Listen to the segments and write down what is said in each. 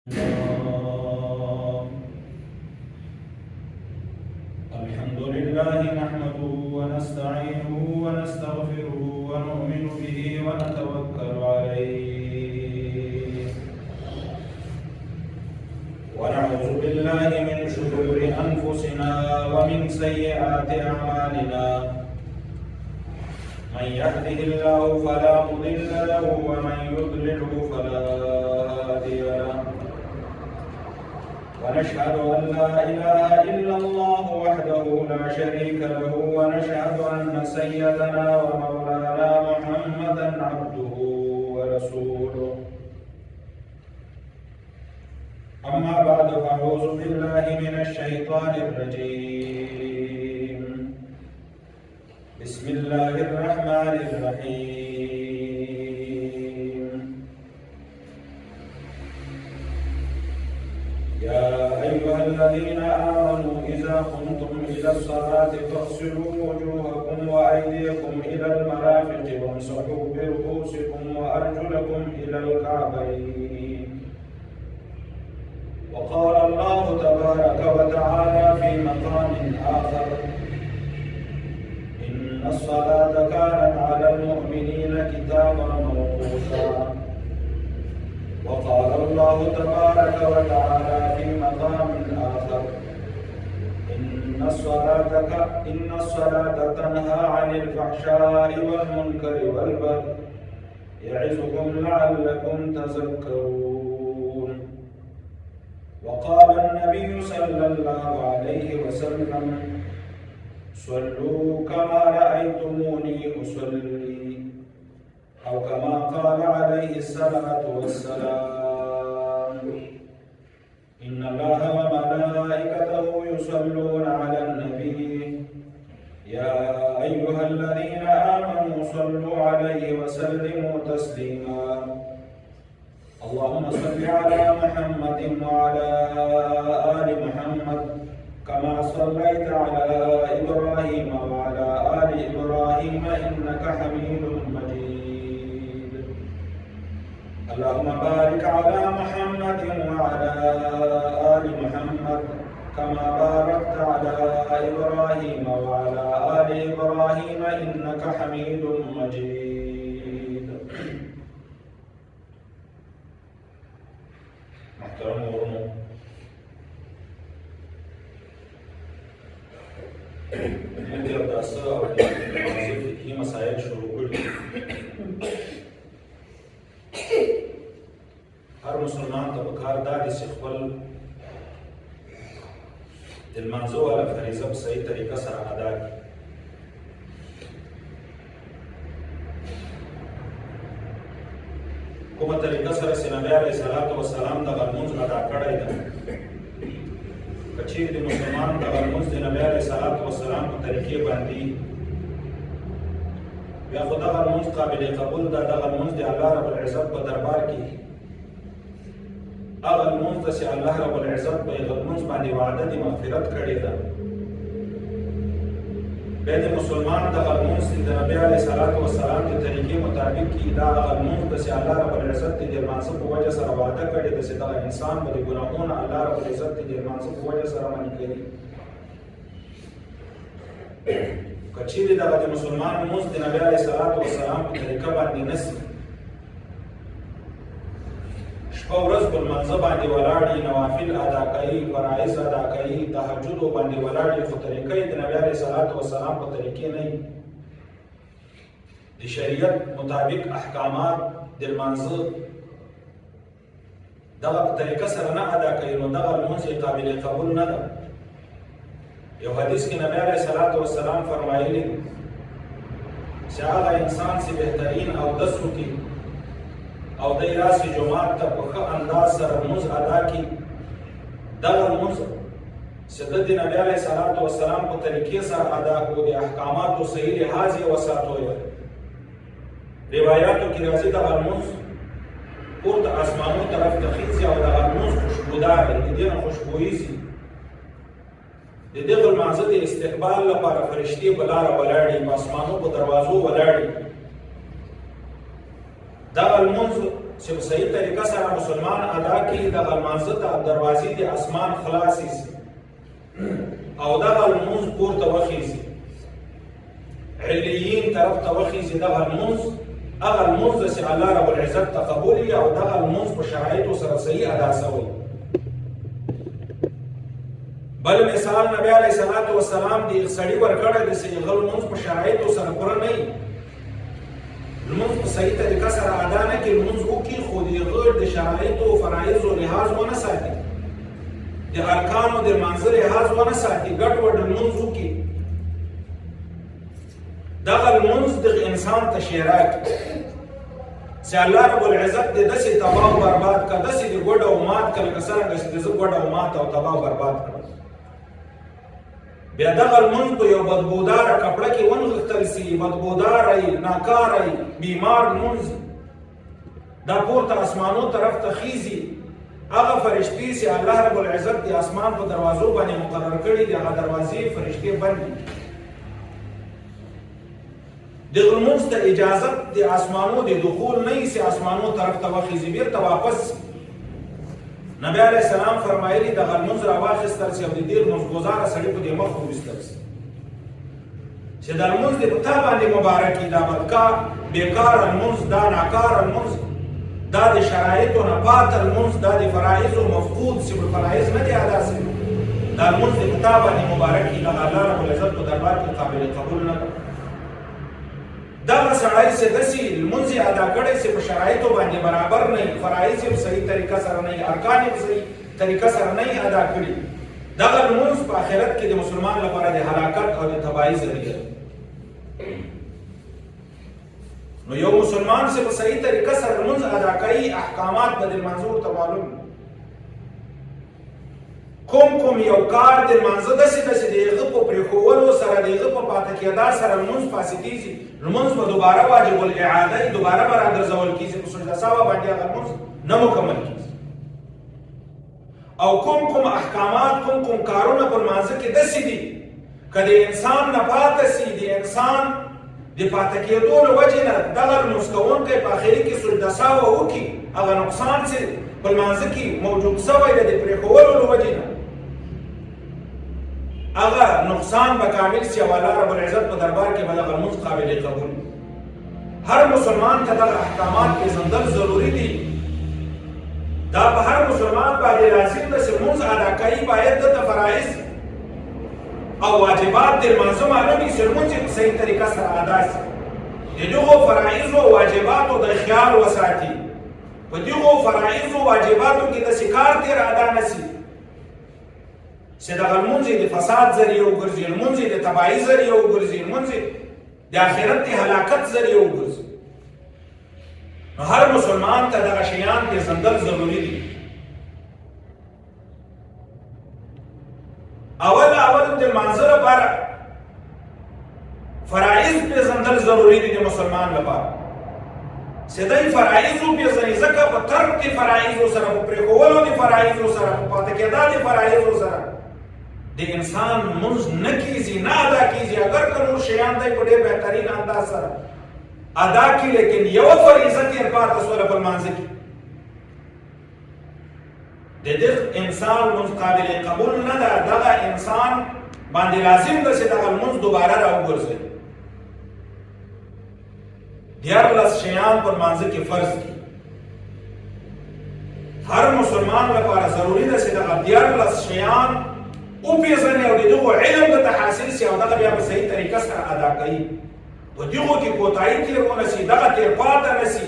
الله. الحمد لله نحمده ونستعينه ونستغفره ونؤمن به ونتوكل عليه ونعوذ بالله من شرور أنفسنا ومن سيئات أعمالنا من يهده الله فلا مضل له ومن يضلله فلا هادي له ونشهد أن لا إله إلا الله وحده لا شريك له ونشهد أن سيدنا ومولانا محمدا عبده ورسوله أما بعد فأعوذ بالله من الشيطان الرجيم بسم الله الرحمن الرحيم يا أيها الذين آمنوا إذا قمتم إلى الصلاة فاغسلوا وجوهكم وأيديكم إلى المرافق وامسحوا برؤوسكم وأرجلكم إلى الكعبين وقال الله تبارك وتعالى في مقام آخر إن الصلاة كانت على المؤمنين كتابا موقوتا وقال الله تبارك وتعالى في مقام آخر إن الصلاة تنهى عن الفحشاء والمنكر والبغي يعظكم لعلكم تذكرون وقال النبي صلى الله عليه وسلم صلوا كما رأيتموني أصلي أو كما قال عليه الصلاة والسلام إن الله وملائكته يصلون على النبي يا أيها الذين آمنوا صلوا عليه وسلموا تسليما اللهم صل على محمد وعلى آل محمد كما صليت على إبراهيم وعلى آل إبراهيم إنك حميد مجيد اللهم بارك على محمد وعلى آل محمد كما باركت على إبراهيم وعلى آل إبراهيم إنك حميد مجيد. محترم ورنو من دې اوداسه او فقهي مسایل شروع کړي. هر مسلمان ته پکار دا دی چې خپل د لمانځه والا فریضه په صحیح طریقه سره ادا کړي. کومه طریقه سره چې نبی علیه الصلاة والسلام دغه لمونځ ادا کړی ده، که چیرې د مسلمان دغه لمونځ د نبی علیه الصلاة والسلام په طریقې باندې بیا خو دغه لمونځ قابل قبول ده. دغه لمونځ د الله رب العزت په دربار کې هغه لمونځ ده چې الله رب العزت په هغه لمونځ باندې وعده د مغفرت کړې ده. بیا د مسلمان دغه لمونځ د نبی علیه الصلاة والسلام د طریقې مطابق کې دا هغه لمونځ ده چې الله رب العزت د لمانځه په وجه سره وعده کړې ده چې دغه انسان به د ګناهونه الله رب العزت د لمانځه په وجه سره منع کوي. که چیرې دغه د مسلمان لمونځ د نبی علیه الصلاة والسلام په طریقه باندې نسي، شپه ورځ په لمانځه باندې ولاړ نوافل ادا کوي، فرایض ادا کوي، تهجد باندې ولاړ خو طریقه یې د نبی علیه الصلاة والسلام په طریقې نه وي، د شریعت مطابق احکامات د لمانځه دغه په طریقه سره نه ادا کوي، نو دغه لمونځ یې قابل قبول نه ده. یو حدیث کې نبی علیه الصلاة والسلام فرمایلي چې هغه انسان چې بهترین اودس وکړي او دی راسي جماعت ته په ښه انداز سره لمونځ ادا کړي، دغه لمونځ چې د نبی علیه الصلاة والسلام په طریقې سره ادا کړو د احکاماتو صحیح لحاظ یې وساتو. روایاتو کې راځي دغه لمونځ پورته اسمانو طرف ته خیځي او دغه لمونځ خوشبودار دی، د دې نه خوشبويي ځي. د دغه لمانځه د استقبال لپاره فرشتې په لاره ولاړ دي، په اسمانو په دروازو ولاړ دي. دغه لمونځ چې په صحیح طریقه سره مسلمان ادا کړي دغه لمانځه ته دروازې د اسمان خلاصې سي او دغه لمونځ پورته وخیږي علیین طرف ته وخیږي دغه لمونځ هغه لمونځ چې الله رب العزت ته قبول وي او دغه لمونځ په شرایطو سره صحیح ادا شوی. بل مثال نبی علیه الصلاة والسلام د یو سړي ورکړی دی چې هغه لمونځ په شرایطو سره پوره نه وي، لمونځ په صحیح طریقه سره ادا نه کړي، لمونځ وکړي خو د هغه د شرایطو او فرایضو لحاظ ونه ساتي، د ارکانو د لمانځه لحاظ ونه ساتي، ګډ وډ لمونځ وکړي، دغه لمونځ د انسان ته شیرا کړي چې الله رب العزت د داسې تباه او برباد کړه، داسې د ګډ او مات کړه لکه څرنګه چې د زه ګډ او مات او تباه او برباد کړه. بیا دغه لمونځ په یو بدبوداره کپړه کې ونغښتل سي، بدبوداره یې، ناکاره یې، بیمار لمونځ دا پورته اسمانو طرف ته خیزي، هغه فرشتې چې الله رب العزت د اسمان په دروازو باندې مقرر کړي دي هغه دروازې فرشتې بند دي، دغه لمونځ ته اجازت د اسمانو د دخول نه وي چې اسمانو طرف ته وخیزي، بیرته واپس. نبی علیه السلام فرمایلي دغه لمونځ راواخیستل سي او د دې لمونځګزاره سړي په دې مخ وویستل سي چې دا لمونځ دې په تا باندې مبارک وي، دا بېکاره لمونځ، دا ناکاره لمونځ، دا د شرایطو نه پاته لمونځ، دا د فرایضو مفقود چې په فرایض نه دي ادا سوي، دا لمونځ دې په تا باندې مبارک وي، دغه الله رب العزت په دربار کې قابل قبول نه ده. دغه سړی چې داسې لمونځ یې ادا کړی چې په شرایطو باندې برابر نه وي، فرایض یې په صحیح طریقه سره نه وي، ارکان یې په صحیح طریقه سره نه وي ادا کړي، دغه لمونځ په آخرت کې د مسلمان لپاره د هلاکت او د تباهۍ ذریعه. نو یو مسلمان چې په صحیح طریقه سره لمونځ ادا کوي احکامات به د لمانځه ورته معلوم وي. کوم یو کار د لمانځه داسې ده چې د هغه په پرېښولو سره د هغه په پاته کېدا سره لمونځ فاسدېږي، لمونځ به دوباره واجب الاعاده وي، دوباره به راګرځول کېږي، په سجده سهوه باندې هغه لمونځ نه مکمل کېږي. او کوم احکامات کوم کارونه په لمانځه کې داسې دي که د انسان نه پاته سي، د انسان د پاته کېدو له وجې نه دغه لمونځ کوونکی په اخري کې سجده سهوه وکړي، هغه نقصان چې په لمانځه کې موجود شوی دی د پرېښولو له وجې نه هغه نقصان به کامل سي او الله رب العزت په دربار کې به دغه لمونځ قابل قبول. هر مسلمان ته دغه احکامات پېژندل ضروري دي، دا په هر مسلمان باندې لازم ده چې لمونځ ادا کوي باید دته فرایض او واجبات د لمانځه معلوم وي چې لمونځ یې په صحیح طریقه سره ادا سي، د دغو فرایضو او واجباتو د خیال وساتي، په دغو فرایضو او واجباتو کې داسې کار تېر ادا نه سي چې دغه لمونځ یې د فساد ذریعه وګرځي، لمونځ یې د تباهۍ ذریعه وګرځي، لمونځ یې د آخرت د هلاکت ذریعه وګرځي. نو هر مسلمان ته دغه شیان پېژندل ضروري دي. اول د لمانځه لپاره فرایض پېژندل ضروري دي د مسلمان لپاره چې دی فرایض وپېژني، ځکه په ترک د فرایضو سره، په پرېښولو د فرایضو سره، په پاته کېدا د فرایضو سره د انسان لمونځ نه کېږي، نه ادا کېږي. اگر که نور شیان دی په ډېر بهترین انداز سره ادا کړي، لیکن یوه فریضه تېر پاته شوله په لمانځه کې، د دغه انسان لمونځ قابل قبول نه ده. دغه انسان باندې لازم ده چې دغه لمونځ دوباره راوګرځوي. 14 شیان په لمانځه کې فرض دي. هر مسلمان لپاره ضروري ده چې دغه 14 شیان وپېژني او د دغو علم درته حاصل سي او دغه بیا په صحیح طریقه سره ادا کوي. په دغو کې کوتاهي تېر ونه سي، دغه تېر پاته نه سي،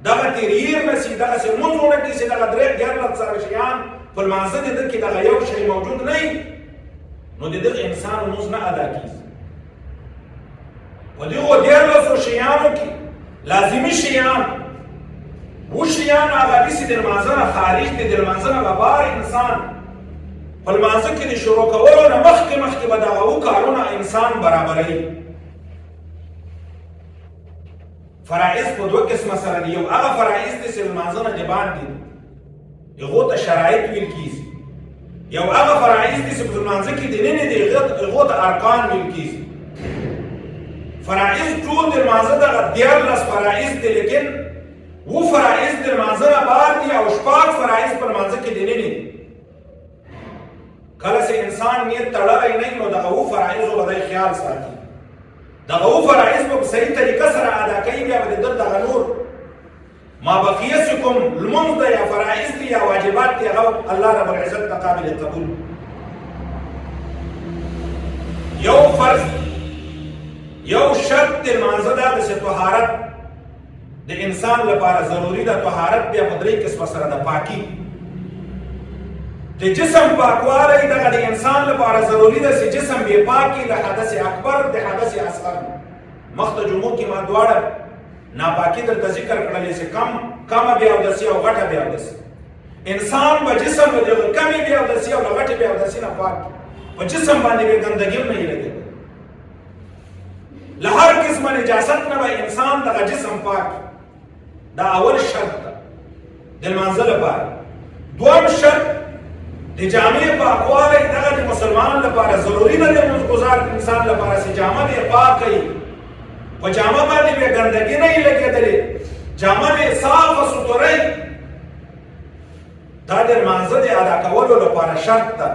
دغه تېر هېر نه سي، دغسې لمونځ ونه کړي چې دغه 14 شیان په لمانځه د ده کې دغه یو شی موجود نه وي، نو د دغه انسان لمونځ نه ادا کېږي. په دغو 14 شیانو کې لازمي شیان شیان هغه دي چې د لمانځه نه خارج دي، د لمانځه نه بهر انسان په لمانځه کې د شروع کولو نه مخکې به دغه کارونه انسان برابروي. فرایض په 2 قسمه سره دي. یو هغه فرایض دي چې لمانځه نه باندې دي، هغو ته شرایط ویل کېږي. یو هغه فرایض دي چې په لمانځه کې دننه دي، هغو ته ارکان ویل کېږي. فرایض ټول د لمانځه دغه 14 فرایض دي، لیکن و فرائض د لمانځه نه بار دي او شپږ فرائض په لمانځه کې دیني دي. کله چې انسان نیت تړلی نه نو دغه اووه فرایضو به دی خیال ساتي، دغه اووه فرایض به په صحیح طریقه سره ادا کوي، بیا به د ده دغه نور ما بقیه چې کوم لمونځ دی یا فرایض دي یا واجبات دي هغه الله رب العزت ته قابل قبول. یو فرض یو شرط د لمانځه دا ده چې طهارت د انسان لپاره ضروري ده. طهارت بیا په درې قسمه سره ده. پاکي د جسم پاکوالی دغه د انسان لپاره ضروري ده چې جسم بې پاکي له حدث اکبر د حدث اصغر. مخته جمعو کې ما دواړه ناپاکي درته ذکر کړلې چې کمه بې اودسي او غټه بې اودسي. انسان به جسم له دغه کمې بې اودسي او له غټې بې اودسي نه پاک په جسم باندې به ګندګي هم نه یې لګېده. له هر قسمه نجاست نه به انسان دغه جسم پاک. دا اول شرط ده د لمانځه لپاره. دویم شرط د جامې پاکوالی دغه د مسلمان لپاره ضروري نه دی. لمونځګزار انسان لپاره چې جامه دې پاک کړي، په جامه باندې بې ګندګي نه یې لګېدلې، جامه دې صافه سوتره وي. دا د لمانځه د ادا کولو لپاره شرط ده.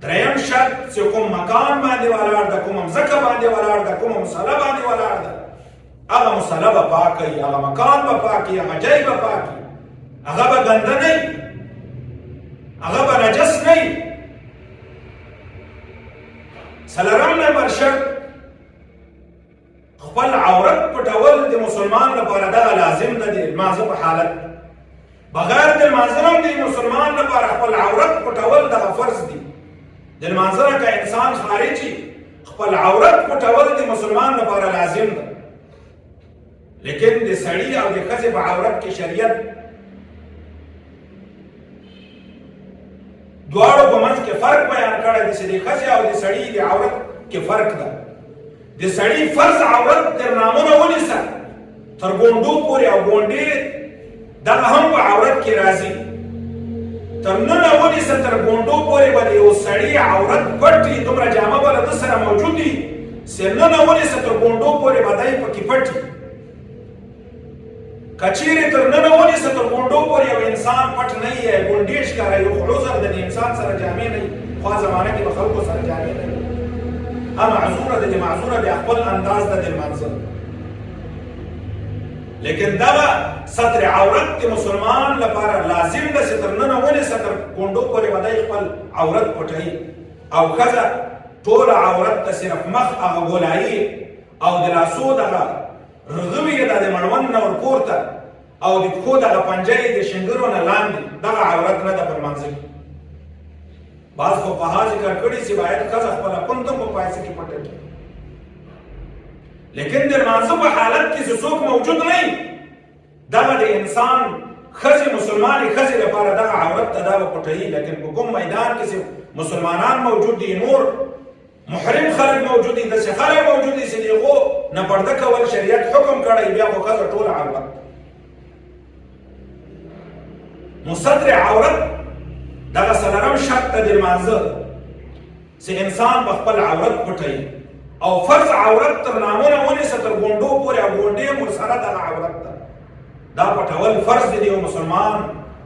دریم شرط چې کوم مکان باندې ولاړ ده، کومه مځکه باندې ولاړ ده، کومه مصله باندې ولاړ ده، هغه مصله به پاک کړي، هغه مکان به پاک کړي، هغه ځای به پاک کړي، هغه به ګنده نه وي، هغه به نجس نه وي. څلورم نمبر شرط خپل عورت پټول د مسلمان لپاره دغه لازم ده. د لمانځه په حالت بغیر د لمانځه هم د مسلمان لپاره خپل عورت پټول دغه فرض دي. د لمانځه نه که انسان خارجي خپل عورت پټول د مسلمان لپاره لازم ده. لیکن د سړي او د ښځې په عورت کې شریعت دواړو په منځ کې فرق بیان کړی دی چې د ښځې او د سړي د عورت کې فرق ده. د سړي فرض عورت تر نامونه ونیسه تر ګونډو پورې، او ګونډې دغه هم په عورت کې راځي. تر ننه ونیسه تر ګونډو پورې به د یو سړي عورت پټ وي، دومره جامه به له ده سره موجود وي چې ننه ونیسه تر ګونډو پورې به دی پکې پټ وي. که چیرې تر ننه ونیسه تر ګونډو پورې یو انسان پټ نه وي، ګونډې ښکاره یو عذر د انسان سره جامې نه وي. خوا زمانه کې به خلکو سره جامې نه وي، معذوره ده. د معذوره بیا خپل انداز ده د لمانځه. لیکن دغه ستر عورت د مسلمان لپاره لازم ده چې تر ننه ونیسه تر ګونډو پورې به دی خپل عورت پټوي. او ښځه ټوله عورت ته صرف مخ هغه ګولایي او د لاسو دغه رغوي یې د مړوند نه ورپورته او د پښو دغه پنجه یې د شنګرو نه لاندې دغه عورت نه ده په لمانځه کې. بعض فقها ذکر کړي چې باید ښځه خپله پنده په پایڅه کې پټه کړي. لیکن د لمانځه په حالت کې چې څوک موجود نه وي، دغه د انسان ښځې مسلمانې ښځې لپاره دغه عورت ته دا به پټوي. لیکن په کوم میدان کې چې مسلمانان موجود دي، نور محرم خلک موجود دي، داسې خلک موجود دي چې د هغو نه پرده کول شریعت حکم کړی، بیا خو ښځه ټوله عورت. نو ستر عورت دغه څلورم شرط ته د لمانځه چې انسان به خپل عورت پټوي. او فرض عورت تر نامونه ونیسه تر ګونډو پورې، او ګونډې هم ورسره دغه عورت ده. دا پټول فرض دی د یو مسلمان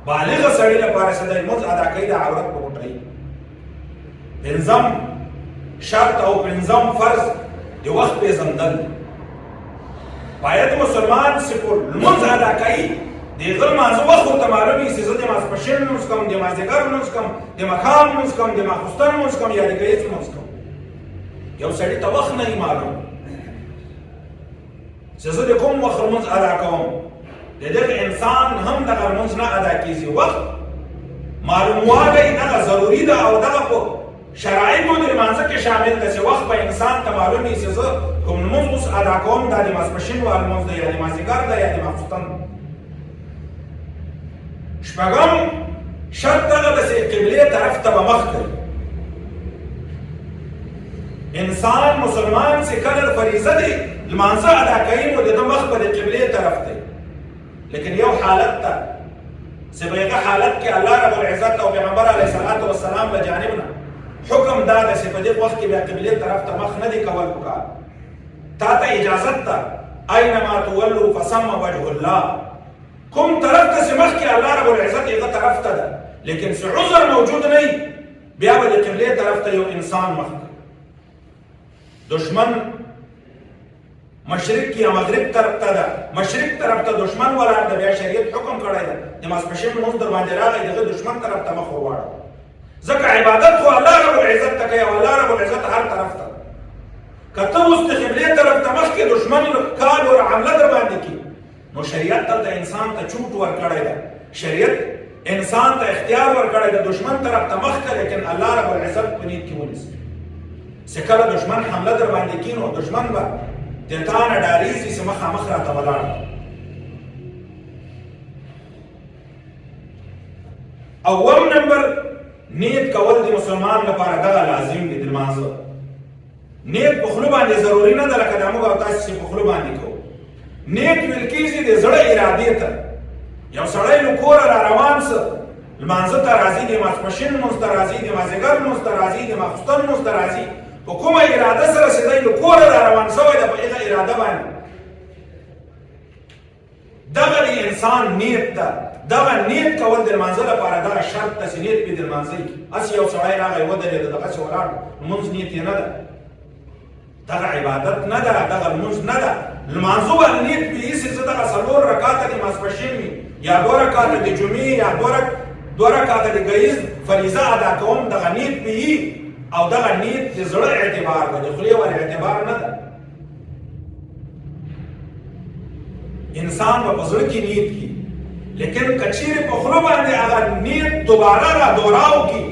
بالغ سړي لپاره چې د لمونځ ادا کوي د عورت به پټوي. پنځم شرط او پنځم فرض د وخت پیژندل. باید مسلمان چې پر لمونځ ادا کوي د هغه لمانځه وخت ورته معلوم وي چې زه د ماسپښین لمونځ کوم، د مازدیګر لمونځ کوم، د ماښام لمونځ کوم، د ماخوستن لمونځ کوم یا د ګهیځ لمونځ کوم. یو سړي ته وخت نه وي معلوم چې زه د کوم وخت لمونځ ادا کوم، د دغه انسان هم دغه لمونځ نه ادا کېږي. وخت معلوموالی دغه ضروري ده او دغه په شرایطو د لمانځه کې شامل ده چې وخت به انسان ته معلوم وي چې زه کوم لمونځ اوس ادا کوم، دا د ماسپښین لمونځ ده یا د مازدیګر ده یا د ماخوستن. شپږم شرط دغه ده چې قبلې طرف ته به مخ کوي. انسان مسلمان چې کله فریضه دی لمانځه ادا کوي نو د ده مخ به د قبلې طرف دی. لیکن یو حالت ته چې په هغه حالت کې الله رب العزت او پیغمبر علیه الصلاة والسلام له جانب نه حکم دا ده چې په دې وخت کې بیا قبلې طرف ته مخ نه دی کول پکار. تا ته اجازت ده اينما تولوا فثم وجه الله. کوم طرف ته چې مخکې الله رب العزت هغه طرف ته ده، لیکن چې عذر موجود نه وي بیا به د قبلې طرف ته یو انسان مخ دشمن مشرق یا مغرب طرف ته ده، مشرق طرف ته دشمن ولاړ ده، بیا شریعت حکم کړی ده د ماسپښین لمونځ در باندې راغی دغه دشمن طرف ته مخ وواړه، ځکه عبادت خو الله رب العزت ته کوي او الله رب العزت هر طرف ته. که ته اوس د قبلې طرف ته مخکې دشمن کال ور حمله در باندې کړي نو شریعت دلته انسان ته چوټ ورکړی ده، شریعت انسان ته اختیار ورکړی ده دشمن طرف ته مخ کړه، لیکن الله رب العزت په نیت کې ونیسي. چې کله دشمن حمله در باندې کړي نو دشمن به د تا نه ډارېږي چې مخامخ راته ولاړ. اوم نمبر نیت کول د مسلمان لپاره دغه لازم دي د لمانځه. نیت په خوله باندې ضروري نه ده لکه دا موږ او تاسې چې په خوله باندې کوو. نیت ویل کېږي د زړه ارادې ته. یو سړی له کوره را روان څه لمانځه ته راځي، د ماسپښین لمونځ ته راځي، د مازدیګر لمونځ ته راځي، د ماخوستن لمونځ ته راځي، په کومه اراده سره چې دی له کوره را روان شوی ده په هغه اراده باندې دغه د انسان نیت ده. دغه نیت کول د لمانځه لپاره دغه شرط ده چې نیت پې د لمانځه وي. هسې یو سړی راغی ودرېده دغسې ولاړ لمونځ نیت یې نه ده، دغه عبادت نه ده، دغه لمونځ نه ده. لمانځه باندې نیت پې ایسي چې دغه څلور رکاته د ماسپښین وي یا دوه رکاته د جمعې یا دوه رکاته د ګهیځ فریضه ادا کوم، دغه نیت پې وي او دغه نیت د زړه اعتبار ده، د خولې ول اعتبار نه ده. انسان به په زړه کې نیت کړي، لیکن که چیرې په خوله باندې هغه نیت دوباره را دوراو کړي،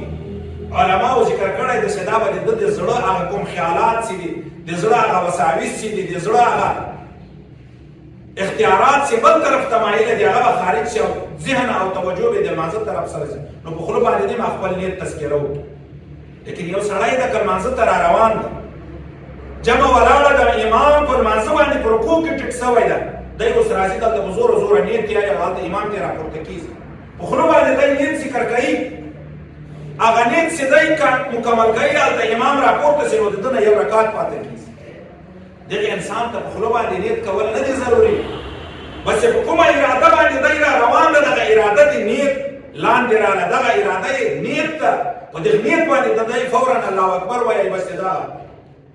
علماو ذکر کړی د چې دا به د ده د زړه هغه کوم خیالات چې دي، د زړه هغه وساوس چې دي، د زړه هغه اختیارات چې بل طرف ته مایله دي هغه به خارج شي او ذهن او توجه به د لمانځه طرف سره شي. نو په خوله باندې دې ما خپل نیت تذکره وکړي. لیکن یو سړی ده که لمانځه ته را روان ده، جمع ولاړه ده، امام په لمانځه باندې په رکوع کې ټیټ شوی ده، دی اوس راځي دلته په زوره زوره نیت یې هلته امام ته راپورته کېږي، په خوله باندې دی نیت ذکر کوي، هغه نیت چې دی مکمل کوي هلته امام راپورته شي نو د ده نه یو رکعت پاتې کېږي. دغه انسان ته په خوله باندې نیت کول نه دي ضروري، بس په کومه اراده باندې دی را روان ده دغه اراده د نیت لاندې راله، دغه اراده یې نیت ته په دغه نیت باندې د دی فورا الله اکبر وایي، بس دا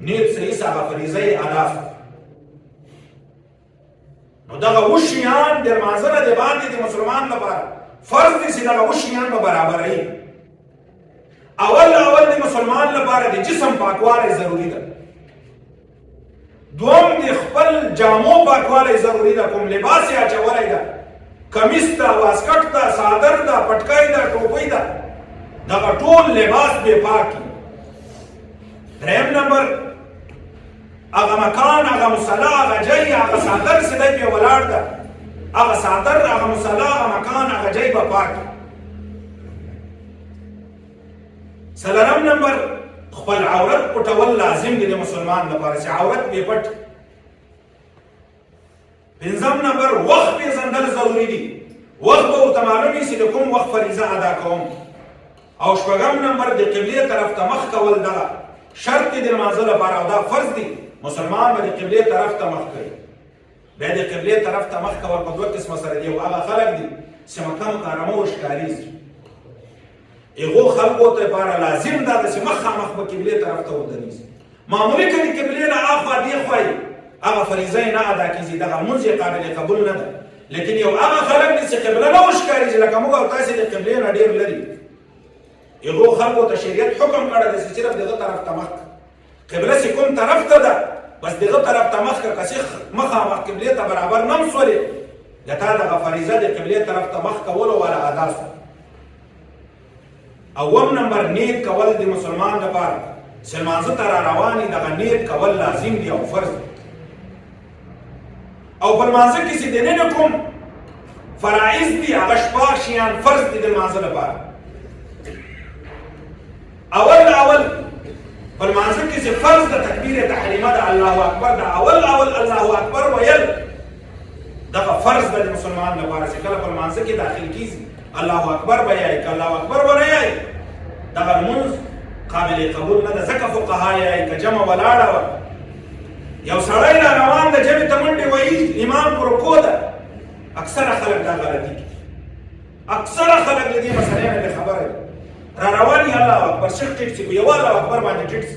نیت صحیح سه هغه فریضه یې ادا شوه. نو دغه اووه شیان د لمانځه نه د باندې د مسلمان لپاره فرض دي چې دغه اووه شیان به برابروي. اول د مسلمان لپاره د جسم پاکوالی ضروري ده، دوم د خپل جامو پاکوالی ضروري ده، کوم لباس یې اچولی ده، کمیس ده، واسکټ ده، څادر ده، پټکی ده، ټوپۍ ده، دغه ټول لباس بې پاک وي. دریم نمبر هغه مکان، هغه مصلی، هغه جای، هغه څادر چې دی پرې ولاړ ده، هغه څادر، هغه مصلی، هغه مکان، هغه جای به پاک وي. څلورم نمبر خپل عورت پټول لازم دی د مسلمان لپاره چې عورت بې پټ. پنځم نمبر وخت پېژندل ضروري دي، وخت به ورته معلوم وي چې د کوم وخت فریضه ادا کوم. او شپږم نمبر د قبلې طرف ته مخ کول دغه شرط دی د لمانځه لپاره او دا فرض دی، مسلمان به د قبلې طرف ته مخ کوي. بیا د قبلې طرف ته مخ کول په دوه قسمه سره دي، یو هغه خلک دي چې مکه مکرمه ورښکارېږي، هغو خلکو ته لپاره لازم ده چې مخامخ به قبلې طرف ته ودرېږي. معمولي که د قبلې نه اخوا دېخوا وي هغه فریضه یې نه ادا کېږي، دغه لمونځ یې قابل قبول نه ده. لیکن یو هغه خلک دي چې قبله نه ورښکارېږي لکه موږ او تاسې د قبلې نه ډېر لرې، هغو خلکو ته شریعت حکم کړی دی چې صرف دغه طرف ته مخ قبله چې کوم طرف ته ده بس دغه طرف ته مخ که چې مخامخ قبلې ته برابر نه هم سولې د تا دغه فریضه د قبلې طرف ته مخ کولو والا ادا شوه. اوم نمبر نیت کول د مسلمان لپاره چې لمانځه ته را روان دي دغه نیت کول لازم دي او فرض دی. او په لمانځه کې چې دننه کوم فرایض دي هغه شپږ شیان فرض دي د لمانځه لپاره. اول په لمانځه کې چې فرض د تکبیر تحریمه د الله اکبر د اول الله اکبر ویل دغه فرض د مسلمان لپاره چې کله په لمانځه کې داخل کیږي الله اکبر به یایي که الله اکبر به نه یایي دغه لمونځ قابل قبول نه ده. ځکه فقها یایي که جمع ولاړه وه یو سړی را روان د جمع ته منډې وهي امام په رکوع ده اکثره خلک دا غلطي کوي اکثره خلک له دې مسلې نه بېخبره دي را روان یې الله اکبر شیخ ټیټ شي په یو الله اکبر باندې ټیټ شي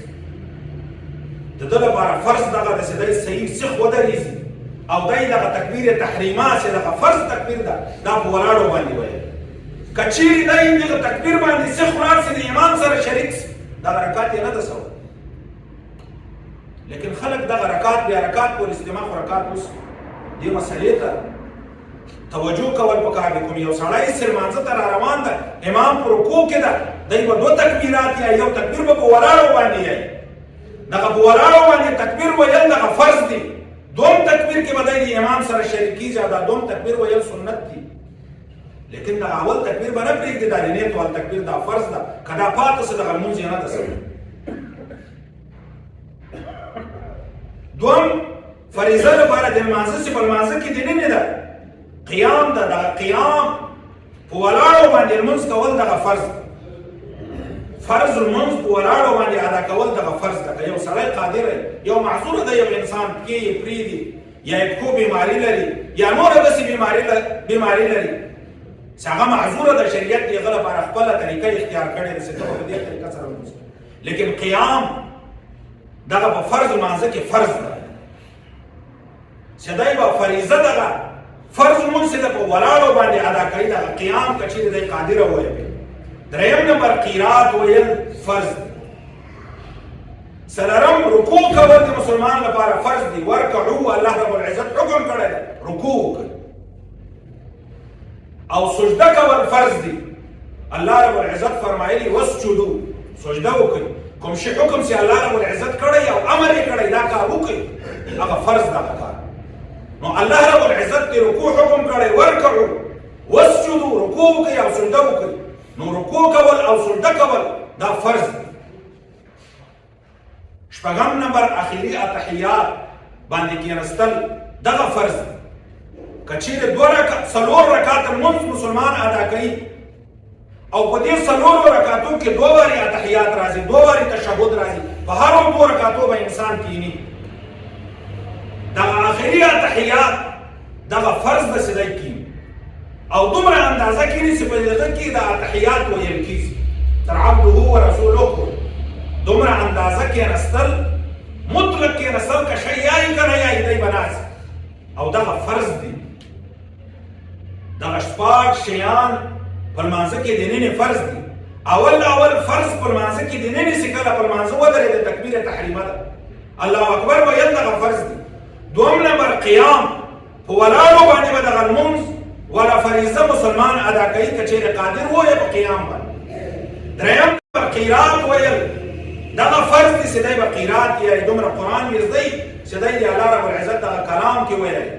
د ده لپاره فرض دغه ده چې دی صحیح سیخ ودرېږي او دی دغه تکبیر تحریمه چې دغه فرض تکبیر ده دا په ولاړو باندې ویل که چیرې دی دغه تکبیر باندې سیخ ولاړ شي د امام سره شریک شي دغه رکات یې نه ده سوی لیکن خلک دغه رکات بیا رکات پورې استماع خو رکات اوس دې مسئلې ته توجه کول پکار دي کوم یو سړی سر مانځه ته را روان ده امام په رکوع کې ده دی به دوه تکبیرات یا یو تکبیر به په ولاړو باندې یایي دغه په ولاړو باندې تکبیر ویل دغه فرض دی دوم تکبیر کې به دی د امام سره شریک کېږي او دا دوم تکبیر ویل سنت دی لیکن دغه اول تکبیر به نه پرېږدي دا د نیت وال تکبیر دا فرض ده که دا پاته شي دغه لمونځ یې نه ده سوی دوم فریضه لپاره د لمانځه چې په لمانځه کې د نه ده قیام ده دغه قیام په ولاړو باندې لمونځ کول دغه فرض ده فرض المنځ په ولاړو باندې ادا کول دغه فرض ده که یو سړی قادر دی یو معذور دی یو انسان پکې یې پرېږدي یا یې پښو بیماري لري یا نوره داسې بیماري لري چې هغه معذوره ده شریعت د هغه لپاره خپله طریقه اختیار کړې ده چې ته په دې طریقه سره لمونځ کوې لیکن قیام دغه په فرض لمانځه کې فرض ده چې دی به فریضه دغه فرض لمونځ چې ده په ولاړو باندې ادا کوي دغه قیام که چېرې دی قادره ووایي دریم نمبر قیرات ویل فرض دی څلورم رکوع کول د مسلمان لپاره فرض دی ورکعو الله رب العزت حکم کړی دی رکوع وکړئ او سجده کول فرض دی الله رب العزت فرمایلی واسجدو سجده وکړئ کوم شي حکم چې الله رب العزت کړی او امر یې کړی دا کار وکړئ هغه فرض دغه کار نو الله رب العزت د رکوع حکم کړی ورکعو واسجدو رکوع وکړئ او سجده وکړئ نو رکوع کول او سجده کول دا فرض دی شپږم نمبر اخري اتحیات باندې کېناستل دغه فرض دی که چیرې څلور رکعات لمونځ مسلمان ادا کوي او په دې څلورو رکعاتو کې دوه وارې اتحیات راځي دوه وارې تشهد راځي په هرو دوه رکعاتو به انسان کینی دغه اخري اتحیات دغه فرض ده چې دی کیني او دومره اندازه کینی چې په دغه کې د اتحیات ویل کېږي تر عبده ورسوله پورې دومره اندازه کېناستل مطلق کېناستل که شی یایي که نه یایي دی به ناست او دغه فرض دی دغه شپږ شیان په لمانځه کې د ننې فرض دي اول فرض په لمانځه کې د ننې چې کله په لمانځه ودرېده تکبیر تحریمه ده الله اکبر ویل دغه فرض دي دوم نمبر قیام په ولاړو باندې به دغه لمونځ ولا فریضه مسلمان ادا کوي که چېرې قادر وایي په قیام باندې دریم قیرات ویل دغه فرض دی چې دی به قیرات یعنې دومره قرآن ویزدی چې دی د الله رب العزت دغه کلام کې ویلی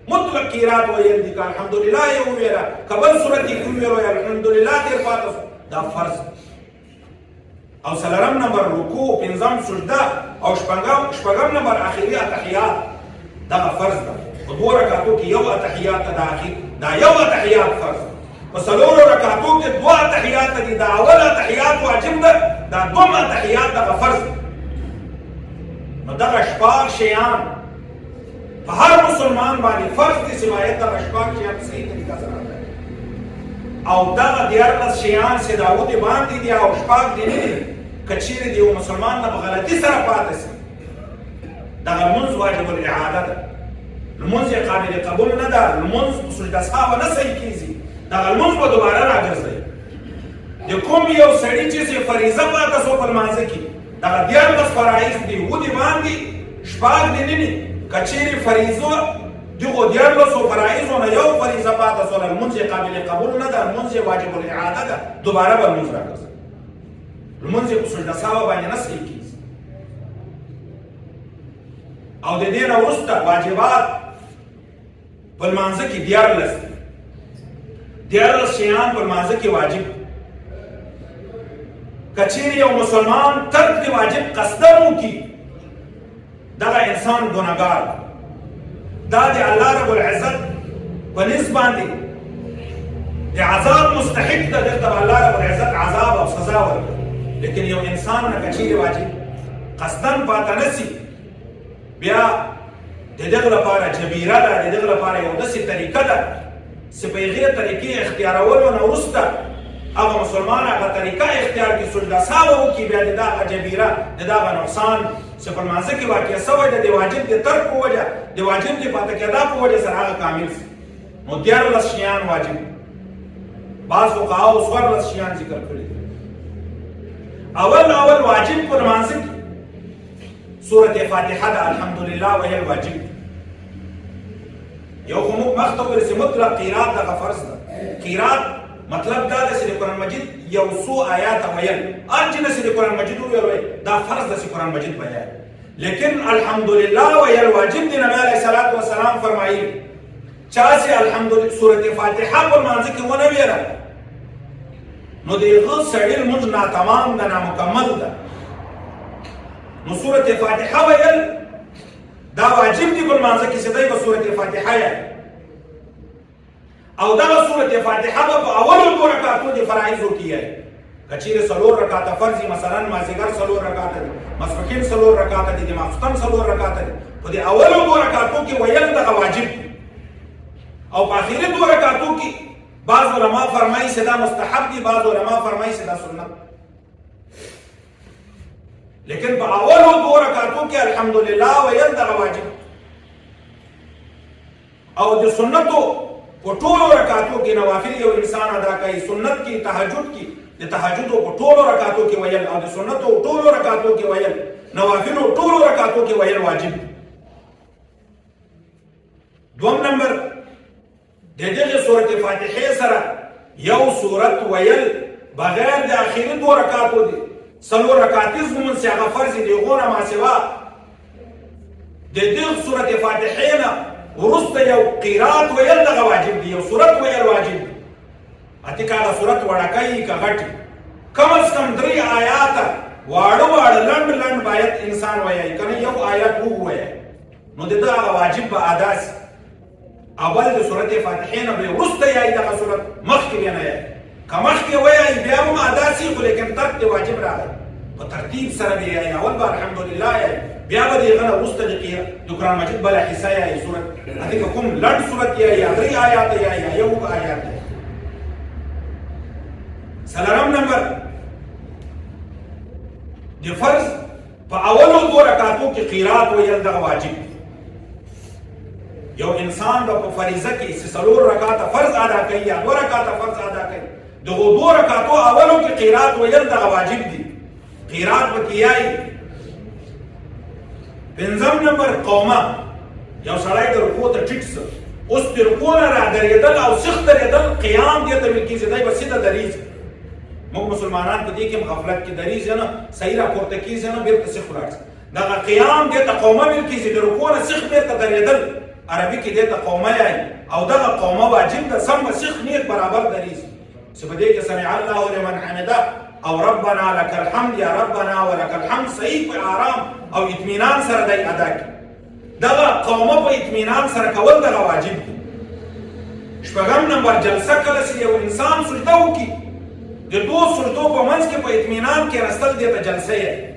مطلق قیرات ویل دي که الحمدلله یې وویله که بل صورت یې کې وویل وایي الحمدلله تېر پاته شو دا فرض او څلورم نمبر رکوع پنځم سجده او شپږم نمبر اخري اتحیات دغه فرض ده په دوه رکعتو کې یو اتحیات ته دا یو اتحیات فرض په څلورو رکعتو کې دوه اتحیات دي دا اول اتحیات واجب ده دا دوم اتحیات دغه فرض نو دغه شپږ شیان په هر مسلمان باندې فرض دي چې باید دغه شپږ شیان په صحیح طریقه سره ادا کړي او دغه دیارلس شیان چې د هغو د باندې دي او شپږ دي نه دي که چیرې د یو مسلمان نه په غلطي سره پاتې شي دغه لمونځ واجب الاعاده ده لمونځ یې قابل قبول نه ده لمونځ په سجده سهو به نه صحیح کېږي دغه لمونځ به دوباره راګرځوي د کوم یو سړي چې فریضه پاته شو په لمانځه کې دغه دیارلس فرایض دي اووه دي باندې شپږ دي نه دي که چیرې فریضو دغو دیارلسو فرایضو نه یو فریضه پاته شوله لمونځ یې قابل قبول نه ده لمونځ یې واجب الاعاده ده دوباره به لمونځ راګرځوي لمونځ یې په سجده سهو باندې نه صحیح کېږي او د دې نه وروسته واجبات په لمانځه کې دیارلس شیان په لمانځه کې واجب که چیرې یو مسلمان ترک د واجب قصدن وکړي دغه انسان ګناهګار دا د الله رب العزت په نسب باندې د عذاب مستحق ده دلته به الله رب العزت عذاب او سزا ورکړي لیکن یو انسان نه که چیرې واجب قصدن پاته نه شي بیا د دغه لپاره جبیره ده، د دغه لپاره یو داسې طریقه ده چې په هغې طریقې اختیارولو نه وروسته هغه مسلمان هغه طریقه اختیار کړي، سجده سهو وکړي، بیا د دغه جبیره د دغه نقصان چې په لمانځه کې واقع شوی ده د واجب د ترک په وجه، د واجب د پاتې کېدا په وجه سره هغه کامل شي. نو 14 شیان واجب، بعض فقهاو 14 شیان ذکر کړي. اول واجب په لمانځه کې سورة فاتحه ده الحمدلله ویل واجب. یو خو موږ مخته وویل چې مطلق قرات دغه فرض ده. قرات مطلب دا ده چې د قرآن مجید یو څو آیات ویل، هر چې نه چې د قرآن مجید وویل دا فرض ده چې قرآن مجید بیان، لیکن الحمدلله ویل واجب دی. نبی علیه الصلاة والسلام فرمایي چا چې الحمدلله سورة فاتحه په لمانځه کې ونه ویله نو د هغه سړي لمونځ ناتمام ده، نامکمل ده. نو سورة فاتحه ویل دا واجب دی په لمانځه کې چې دی به سورة فاتحه یې او دغه سورة فاتحه به په اولو 2 رکعتو د فرایضو کې یې که چیرې 4 رکعته فرض مثلا مازدیګر 4 رکعته دي، ماسپښین 4 رکعته دي، د ماخوستن 4 رکعته دي، په دې اولو 2 رکعتو کې ویل دغه واجب دی. او په اخري 2 رکعتو کې بعض علما فرمایي چې دا مستحب دي، بعض علما فرمایي چې دا سنت. لیکن په اولو 2 رکعتو کې الحمدلله ویل دغه واجب. او د سنتو په ټولو رکعتو کې نوافل یو انسان ادا کوي، سنت کې تهجد کې د تهجدو په ټولو رکعتو کې ویل او د سنتو ټولو رکعتو کې ویل، نوافلو ټولو رکعتو کې ویل واجب. دوم نمبر د دغه سورة فاتحه سره یو سورت ویل بغیر د اخري 2 رکعتو دي 4 رکعتې زمونږ چې هغه فرض دي هغو نه ماسوا د دغه سورة فاتحه نه وروسته یو قرات ویل دغه واجب دی، یو سورت ویل واجب دی. اته که هغه سورت وړکی که غټ کم از کم 3 آیاته واړه لنډ لنډ باید انسان ویایي، کنه یو آیات ووایي نو د ده هغه واجب به ادا سي. اول د سورت فاتحې نه به وروسته یایي دغه سورت، مخکې بیا نه یایي. که مخکې ویایي بیا هم ادا سي، خو لیکن ترک د واجب راغی په ترتیب سره به یایي. اول به الحمدلله یایي، بیا به د هغه نه وروسته د قرآن مجید بله حصه یایي سورت، هغې که کوم لنډ سورت یایي یا 3 آیاته یایي یا یو آیات یایي. څلورم نمبر د فرض په اولو 2 رکعتو کې قرات ویل دغه واجب دی. یو انسان به په فریضه کې چې 4 رکعاته فرض ادا کوي یا 2 رکعاته فرض ادا کوي، دغو 2 رکعتو اولو کې قرات ویل دغه واجب دی. قرات به کیایي. پنځم نمبر قومه، یو سړی د رکوع ته ټیټ شه، اوس د رکوع نه را درېدل او سیخ درېدل قیام دې ته ویل کېږي، دی به سیده درېږي. موږ مسلمانان په دې کې هم غفلت کې درېږي نه، صحیح راپورته کېږي نه، بېرته سیخ ولاړ شي. دغه قیام دې ته قومه ویل کېږي، د رکوع نه سیخ بېرته درېدل عربي کې دې ته قومه یایي. او دغه قومه واجب ده، سم به سیخ نیک برابر درېږي چې په دې کې سمع الله لمن حمده او ربنا لك الحمد یا ربنا ولك الحمد صحیح په آرام او اطمینان سره دی ادا کړي. دغه قومه په اطمینان سره کول دغه واجب دی. شپږم نمبر جلسه کله چې یو انسان سجده وکړي د 2 سجدو په منځ کې په اطمینان کېناستل دې ته جلسه یایي.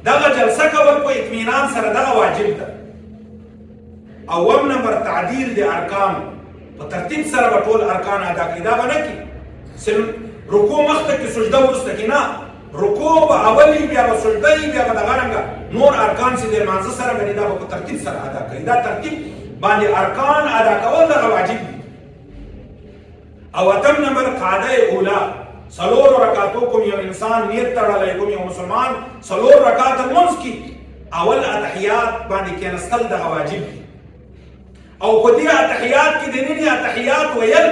دغه جلسه کول په اطمینان سره دغه واجب ده. اوم نمبر تعدیل د ارکان، په ترتیب سره به ټول ارکان ادا کړي. دا به نه کړي رکوع مخته کې سجده وروسته کې، نه، رکوع به اول وي بیا به سجده وي بیا به دغه رنګه نور ارکان چې د لمانځه سره به دا به په ترتیب سره ادا کوي. دا ترتیب باندې ارکان ادا کول دغه واجب دي. او اتم نمبر قاعده اوله، 4 رکعتو کوم یو انسان نیت تړلی، کوم یو مسلمان 4 رکعات لمونځ کې اول اتحیات باندې کېناستل دغه واجب دي. او په دې اتحیات کې د ننني اتحیات ویل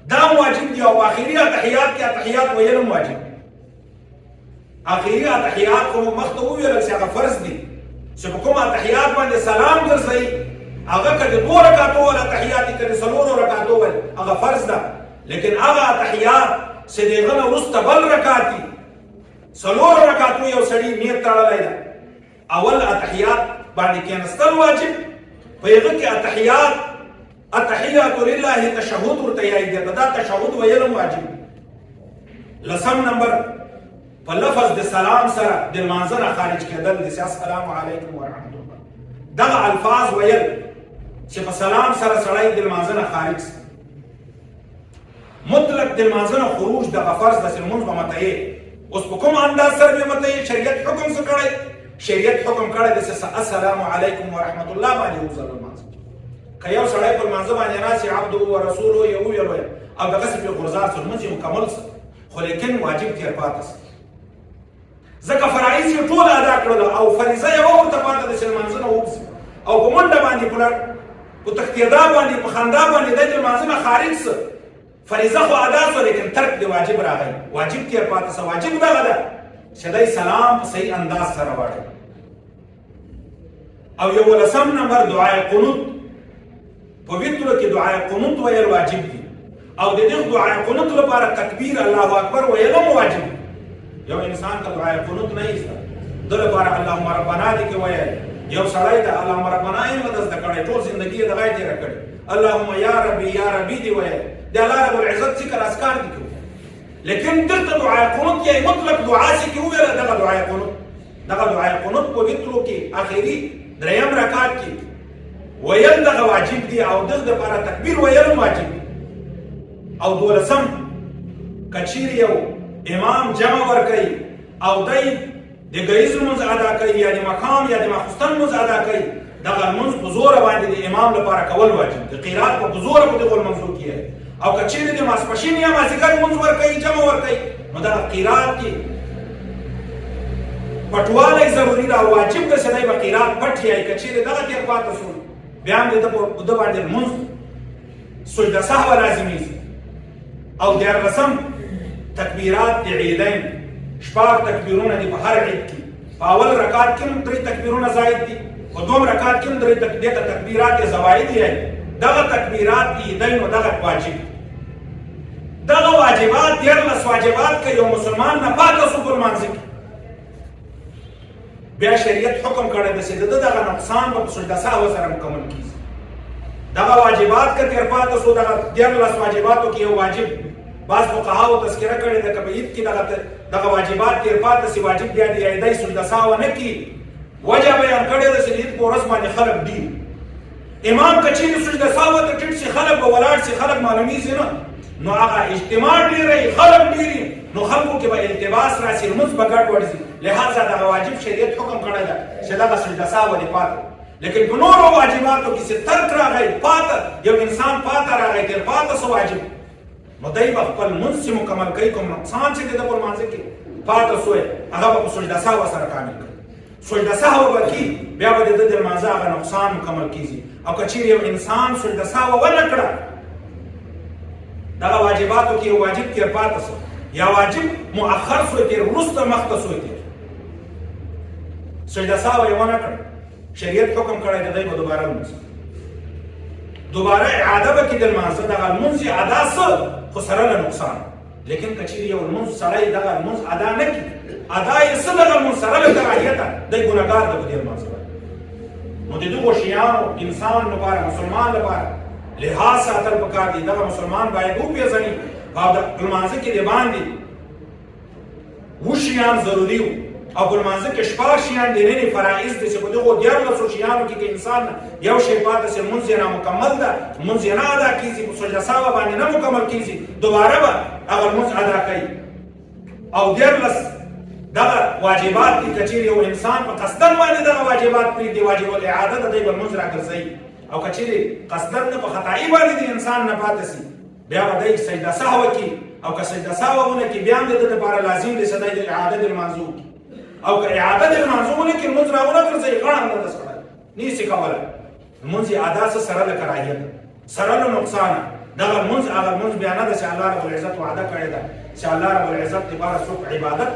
دا واجب دي، او په اخري اتحیات کې اتحیات ویل هم واجب دي. اخري اتحیات خو مخته وویل چې هغه فرض دي، چې په کوم اتحیات باندې سلام ګرځوي هغه که د 2 رکعتو ول اتحیات دي، که د 4 رکعتو ول هغه فرض ده. لیکن هغه اتحیات چې د هغه نه وروسته بل رکعت دي، 4 رکعتو یو سړي نیت تړلی ده، اول اتحیات باندې کېناستل واجب. په هغه کې اتحیات التحیات لله تشهد ورته یایي، دا تشهد ویل هم واجب. لسم نمبر په لفظ د سلام سره د لمانځه نه خارج کېدل، د السلام علیکم ورحمت الله، دغه الفاظ ویل چې په سلام سره سړی د لمانځه نه خارج سي. مطلق د لمانځه نه خروج دغه فرض د لمونځ په متعې اوس په کوم انداز سره به متعې شریعت حکم څه کړی؟ شریعت حکم کړی د السلام علیکم ورحمت الله باندې وځل لمانځه. که یو سړی په لمانځه باندې راسي عبد او رسول یو ویل او دغسې پرې غورځار سو لمونځ یې مکمل سه، خو لیکن واجب تېر پاته سه. ځکه فرایض یې ټول ادا کړل او فریضه یې ورته پاته ده چې لمانځه نه ووځي او په منډه باندې په تښتېدا باندې په خندا باندې دی د لمانځه نه خارج سه. فریضه خو ادا سو لیکن ترک د واجب راغی، واجب تېر پاته سه. واجب دغه ده چې دی سلام په صحیح انداز سره واړي. او 11 نمبر دعای قنوت. په وترو کې دعای قنوت ویل واجب دي او د دې دعای قنوت لپاره تکبیر الله اکبر ویل هم واجب دي. یو انسان که دعای قنوت نه ایسته د لپاره اللهم ربنا دې کې ویل، یو سړی ته اللهم ربنا یې نه زده کړی، ټول زندګي یې دغه تېره کړې، اللهم یا ربي یا ربي دې ویل، د الله رب العزت ذکر اذکار دي کوي. لیکن دلته دعای قنوت یې مطلق دعا سي کې وویله دغه دعای قنوت. دغه دعای قنوت په وترو کې آخري دریم رکعت کې ویل دغه واجب دي او دغه دپاره تکبیر ویل هم واجب دي. او 12 که چیرې یو امام جمع ورکوي او دی د ګهیځ لمونځ ادا کوي یا د ماښام یا د ماخوستن لمونځ ادا کوي، دغه لمونځ په زوره باندې د امام لپاره کول واجب دي. قرات په زوره په دغو لمونځو کې او که چیرې د ماسپښین یا مازدیګر لمونځ ورکوي جمع ورکوي نو دغه قرات کې پټوالی ضروري ده او واجب ده چې دی به قرات پټ یایي. که چیرې دغه تېر پاته شو بیا هم د ده باندې لمونځ سجده سهوه لازمیږي. او 14 تکبیرات د عیدین. شپږ تکبیرونه دي په هر عید کې. په اول رکعت کې هم 3 تکبیرونه زاید دي، په دوم رکعت کې هم 3 تکبیرات زواید دي. دغه تکبیرات عیدین او دغه واجب دي. دغه واجبات 14 واجبات که یو مسلمان نه پاته شو په لمانځه کې بیا شریعت حکم کړی ده چې د دغه نقصان به په سجده سهوه سره مکمل کیږي. دغه واجبات که تېر پاته شو دغه 14 واجباتو کې یو واجب بعض فقهاو تذکره کړې ده که په عید کې دغه واجبات تېر پاته سي واجب بیا د عیدی سجده سهوه نه کړي. وجه بیان کړې ده چې د عید په ورځ باندې خلک ډېر امام که چیرې سجده سهوه ته ټیټ شي خلک به ولاړ شي، خلک معلومیږي نه نو هغه اجتماع ډېری خلک ډېري نو خلکو کې به التباس راشي، لمونځ به ګډوډ شي. لهذا دغه واجب شریعت حکم کړی ده چې دغه سجده سهوه دې پاته. لیکن په نورو واجباتو کې چې ترک راغی پاته یو انسان پاته راغی تېر پاته څه واجب نو دی به خپل لمونځ چې مکمل کوي، کوم نقصان چې دی د په لمانځه کې پاته سوی هغه به په سجده سهوه سره کامل کوي. سجده سهوه به کي بیا به د ده د لمانځه هغه نقصان مکمل کیږي. او که چیرې یو انسان سجده سهوه ونه کړه دغه واجباتو کې یو واجب تېر پاته سو یا واجب مؤخر سوی تېر وروسته مخته سوی تېر سجده سهوه یې ونه کړه شریعت حکم کړی دی به دوباره لمونځ دوباره اعاده به کړي د لمانځه. دغه لمونځ یې ادا څه خو سره له نقصان. لیکن که چیرې یو لمونځ سړی دغه لمونځ ادا نه کړي ادا یې څه دغه لمونځ سره له کراهیته دی ګناهګار ده په دې لمانځه باندې. نو د دغو شیانو انسان لپاره مسلمان لپاره لحاظ ساتل پکار دي. دغه مسلمان باید وپېژني او د لمانځه کې د باندې 7 شیان ضروري وو او په لمانځه کې 6 شیان دیني فرایض دي چې په دغو 14 شیانو کې د انسان یو شی پاته سي لمونځ یې نامکمل ده، لمونځ یې نه ادا کیږي، په سجده سهوه باندې نه مکمل کیږي، دوباره به هغه لمونځ ادا کوي. او 14 دغه واجبات دي که چیرې یو انسان په قصدن باندې دغه واجبات پرېږدي واجب الاعاده د دی به لمونځ راګرځوي. او که چیرې قصدن نه په خطایي باندې د انسان نه پاته سي بیا به دی سجده سهوه کي. او که سجده سهوه ونه کي بیا هم د ده دپاره لازم دی چې دی د اعاده د لمانځه وکړي. او که اعاده د لمانځه ونه کړي لمونځ راونه ګرځوي غاړه نه ده سړی نیسي کولی لمونځ یې ادا څه سره له کراهیته سره له نقصانه. دغه لمونځ هغه لمونځ بیا نه ده چې الله رب العزت وعده کړې ده چې الله رب العزت دپاره څوک عبادت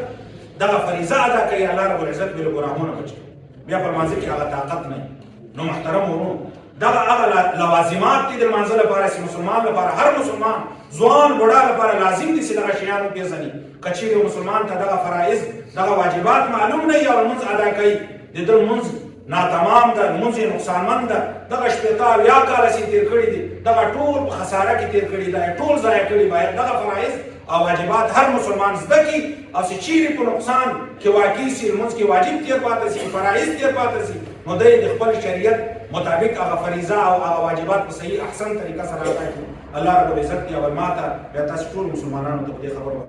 دغه فریضه ادا کوي الله رب العزت به له ګناهونو بچ کوي بیا په لمانځه کې هغه طاقت نه وي. نو محترم ورونو دغه هغه لوازمات دي د لمانځه لپاره چې مسلمان لپاره هر مسلمان ځوان بوډا لپاره لازم دي چې دغه شیان وپېژني. که چیرې مسلمان ته دغه فرایض دغه واجبات معلوم نه وي او لمونځ ادا کوي د ده لمونځ ناتمام ده، لمونځ یې نقصانمند ده. دغه 80 یا کاله چې تېر کړي دي دغه ټول په خساره کې تېر کړي دا ټول ضایع کړي. باید دغه فرایض او واجبات هر مسلمان زده کړي او چې چیرې په نقصان کې واقع سي لمونځ کې واجب تېر پاته سي فرایض تېر پاته سي نو د خپل شریعت مطابق هغه فریضه او هغه واجبات په صحیح احسن طریقه سره ادا کړي. الله رب العزت دی او ماته بیا تاسو ټول مسلمانانو ته په دې خبره